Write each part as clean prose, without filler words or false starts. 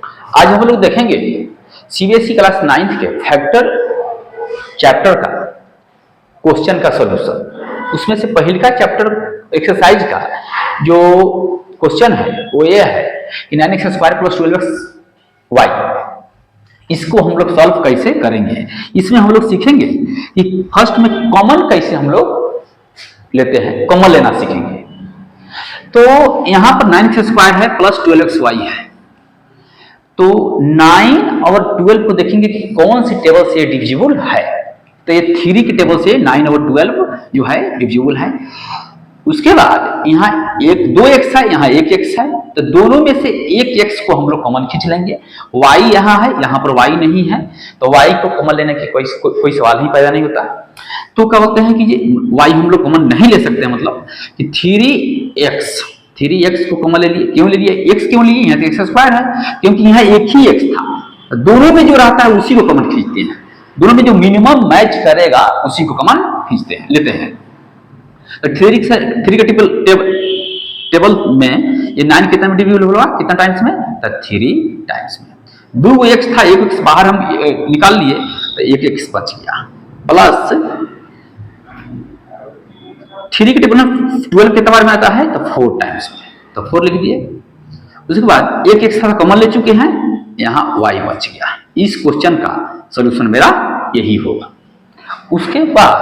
आज हम लोग देखेंगे सीबीएसई क्लास 9th के फैक्टर चैप्टर का क्वेश्चन का सॉल्यूशन। उसमें से पहले का चैप्टर एक्सरसाइज का जो क्वेश्चन है वो ये है कि 9x स्क्वायर प्लस 12xy, इसको हम लोग सॉल्व कैसे करेंगे। इसमें हम लोग सीखेंगे कि फर्स्ट में कॉमन कैसे हम लोग लेते हैं, कॉमन लेना सीखेंगे। तो यहां पर 9x स्क्वायर है प्लस 12xy है, तो 9 और 12 को देखेंगे कि कौन सी टेबल से डिविजिबल है। तो ये 3 की टेबल से 9 और 12 जो है डिविजिबल है। उसके बाद यहाँ एक 2x है, यहाँ 1x है, तो दोनों में से एक x को हम लोग कॉमन खींच लेंगे। y यहाँ है, यहाँ पर y नहीं है, तो y को कॉमन लेने की कोई सवाल ही पैदा नहीं होता। तो क्या बोलते हैं कि ये y हम लोग कॉमन नहीं ले सकते, मतलब कि 3x को कॉमन ले लिए। क्यों ले लिए? x क्यों लिए? यहाँ तो एक्स स्क्वायर है, क्योंकि यहाँ एक ही x था। दोनों में जो रहता है उसी को कॉमन खींचते हैं, दोनों में जो मिनिमम मैच करेगा उसी को कॉमन खींचते हैं, लेते हैं। तो 3 का टेबल में ये 9 कितना में डिविजिबल होगा, कितना टाइम्स में? तो 3 टाइम्स में। 2 x था, 1x बाहर हम निकाल लिए, तो 1x बच गया, प्लस 3 के टेबल में 12 कितना बार में आता है? तो 4 टाइम्स में, तो 4 लिख दिए। उसके बाद 1x था कॉमन ले चुके हैं, यहाँ y बच गया। इस क्वेश्चन का सॉल्यूशन मेरा यही होगा। उसके बाद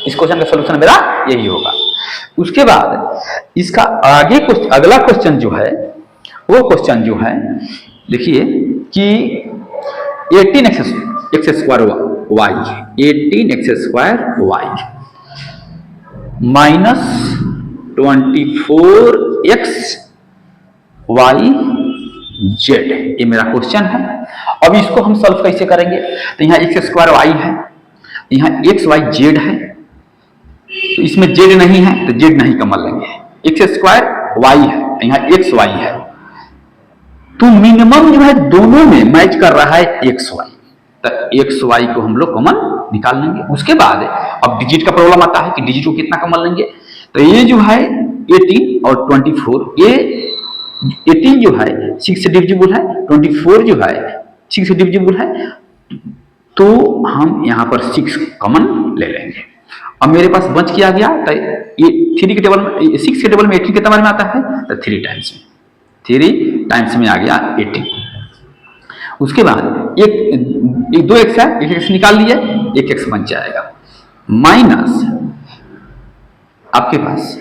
इस क्वेश्चन का सॉल्यूशन मेरा यही होगा। उसके बाद इसका आगे अगला क्वेश्चन जो है, वो क्वेश्चन जो है देखिए कि 18x square y, 18x square y minus 24x y z, ये मेरा क्वेश्चन है। अब इसको हम सॉल्व कैसे करेंगे? तो यहाँ x स्क्वायर y है, यहाँ x y z है, तो इसमें z नहीं है तो z नहीं कॉमन लेंगे। x स्क्वायर y है, यहाँ x y है, तो मिनिमम जो है दोनों में मैच कर रहा है x y, तो x y को हम लोग कॉमन निकाल लेंगे। उसके बाद अब डिजिट का प्रॉब्लम आता है कि डिजिट को कितना कॉमन लेंगे। तो ये जो है 18 और 24, ये 18 जो है 6 से डिविजिबल है, 24 जो है 6 से डिविजिबल है, तो हम यहाँ पर 6 कॉमन ले लेंगे। अब मेरे पास बच क्या गया? तो ये 3 के टेबल में 6 के टेबल में 18 कितना बार में आता है? तो 3 टाइम्स में, 3 टाइम्स में आ गया 18। उसके बाद एक 2x है, 1x निकाल लिए, 1x बन जाएगा, माइनस आपके पास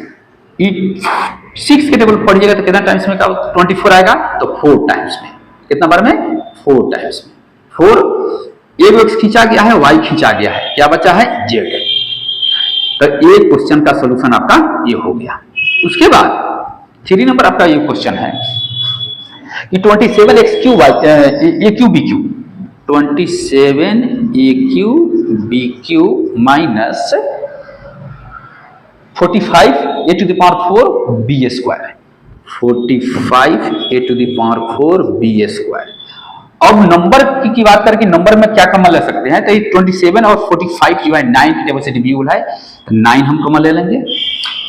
6 के टेबल पढ़िएगा तो कितना टाइम्स में? 24 आएगा, तो 4 टाइम्स में। कितना बार में? 4 टाइम्स में। 4 एक x खींचा गया है, y खींचा गया है, क्या बचा है? z। तो ये क्वेश्चन का सॉल्यूशन आपका ये हो गया। उसके बाद 3 नंबर आपका ये क्वेश्चन है कि 27x cube a cube b cube, 27 b cube minus 45 a to the power 4 b square, 45 a to the power 4 b square. अब नंबर की बात करके नंबर में क्या कॉमन ले सकते हैं? तो ये 27 और 45 जो है 9 की टेबल से डिविजिबल है, तो 9 हम कॉमन ले लेंगे।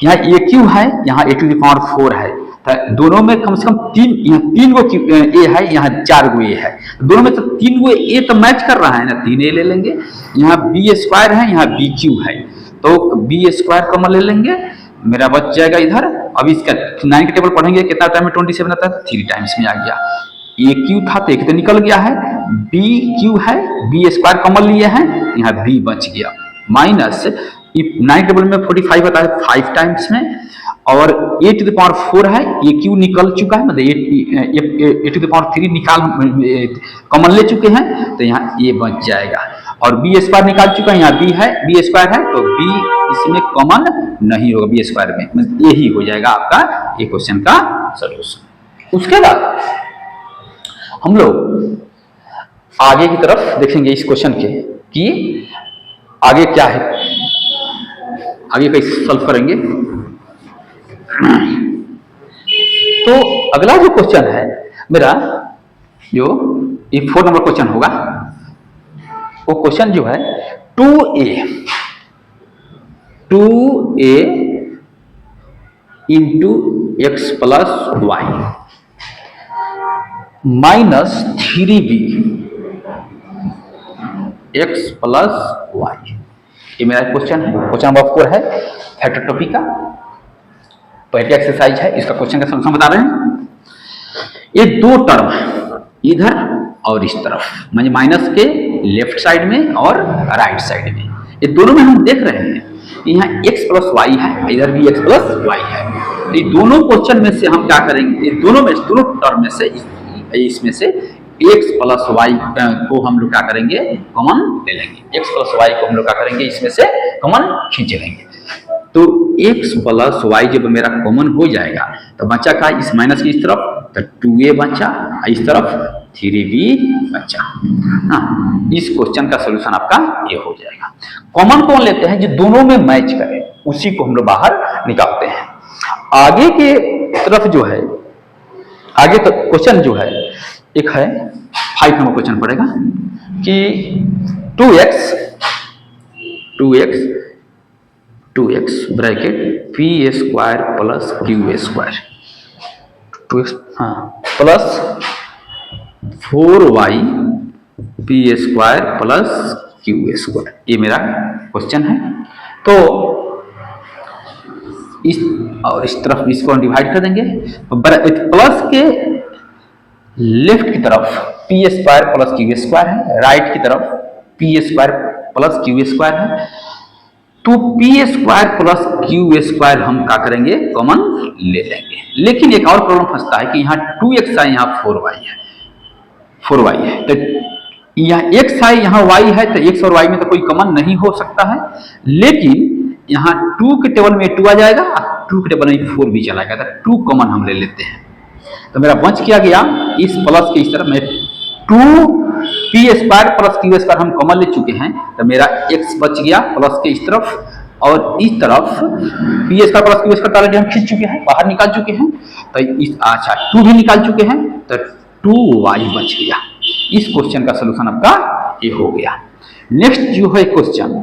यहाँ ए क्यू है, यहाँ ए टू द पावर 4 है, तो दोनों में कम से कम 3 गो ए है, यहाँ 4 गो ए है, दोनों में तो 3 गो ए तो मैच कर रहा है ना, 3 ए ले लेंगे। यहाँ बी स्क्वायर है, यहाँ बी क्यू है, तो बी स्क्वायर कॉमन ले लेंगे, मेरा बच जाएगा इधर। अब इसका 9 के टेबल पढ़ेंगे, कितना टाइम में 27 आता है? 3 टाइम्स में आ गया। ए क्यू था तो एक तो निकल गया है, बी क्यू है, बी स्क्वायर कॉमन लिए हैं, यहाँ बी बच गया, माइनस 9 टेबल में 45 आता है 5 टाइम्स में, और ए टू द पावर 4 है, ए क्यू निकल चुका है, मतलब ए टू द पावर 3 निकाल कॉमन ले चुके हैं, तो यहाँ ए बच जाएगा। और बी स्क्वायर निकाल चुका है, यहाँ बी है, बी स्क्वायर है, तो बी इसमें कॉमन नहीं होगा, बी स्क्वायर में, मतलब यही हो जाएगा आपका ये क्वेश्चन का सॉल्यूशन। उसके बाद हम लोग आगे की तरफ देखेंगे इस क्वेश्चन के कि आगे क्या है, आगे कैसे सॉल्व करेंगे। तो अगला जो क्वेश्चन है मेरा, जो ये 4 नंबर क्वेश्चन होगा, वो क्वेश्चन जो है 2a into x plus y, minus 3b x plus y. ये मेरा क्वेश्चन है, क्वेश्चन नंबर 4 है फैक्टर टॉपिक का, पहली एक्सरसाइज है, इसका क्वेश्चन का सॉल्यूशन बता रहे हैं। ये दो टर्म है इधर और इस तरफ, माने माइनस के लेफ्ट साइड में और राइट साइड में, ये दोनों में हम देख रहे हैं यहाँ x प्लस वाई है, इधर भी x प्लस वाई है। ये दोनों क्वेश्चन में से हम क्या करेंगे, ये दोनों टर्म में से इसमें से x प्लस वाई को हम लोग क्या करेंगे, कॉमन ले लेंगे। x प्लस वाई को हम लोग क्या करेंगे, इसमें से कॉमन खींच लेंगे। तो x प्लस वाई जब मेरा कॉमन हो जाएगा तो बचा का इस माइनस की इस तरफ तो 2a बचा, इस तरफ 3b बचा। हाँ, इस क्वेश्चन का सोल्यूशन आपका ये हो जाएगा। कॉमन कौन लेते हैं, जो दोनों में मैच करे उसी को हम लोग बाहर निकालते हैं। आगे के तरफ जो है, आगे तो क्वेश्चन जो है एक है 5 नंबर क्वेश्चन पड़ेगा कि 2x bracket P square plus Q square 2x plus 4y P square plus Q square, ये मेरा क्वेश्चन है। तो इस और इस तरफ इसको हम डिवाइड कर देंगे, प्लस के लेफ्ट की तरफ P square plus Q square है, राइट की तरफ P square plus Q square है। तो P square plus Q square हम क्या करेंगे, कॉमन ले लेंगे। लेकिन एक और प्रॉब्लम फंसता है कि यहाँ 2x है, यहाँ 4y है, तो यहाँ x है, यहाँ y है, तो x और y में तो कोई कॉमन नहीं हो सकता है। लेकिन यहाँ 2 के टेबल में 2 आ जाएगा, 2 के टेबल में 4 भी चलाएगा, तो 2 कॉमन हम ले लेते हैं। तो मेरा बच क्या गया, इस प्लस के इस तरफ में 2 P square plus Q square हम कॉमन ले चुके हैं, तो मेरा x बच गया प्लस के इस तरफ, और इस तरफ P square plus Q square already हम खींच चुके हैं, बाहर निकाल चुके हैं। तो इस अच्छा 2 भी निकाल चुके हैं, तो 2y बच गया। इस क्वेश्चन का सोल्यूशन आपका ये हो गया। नेक्स्ट जो है क्वेश्चन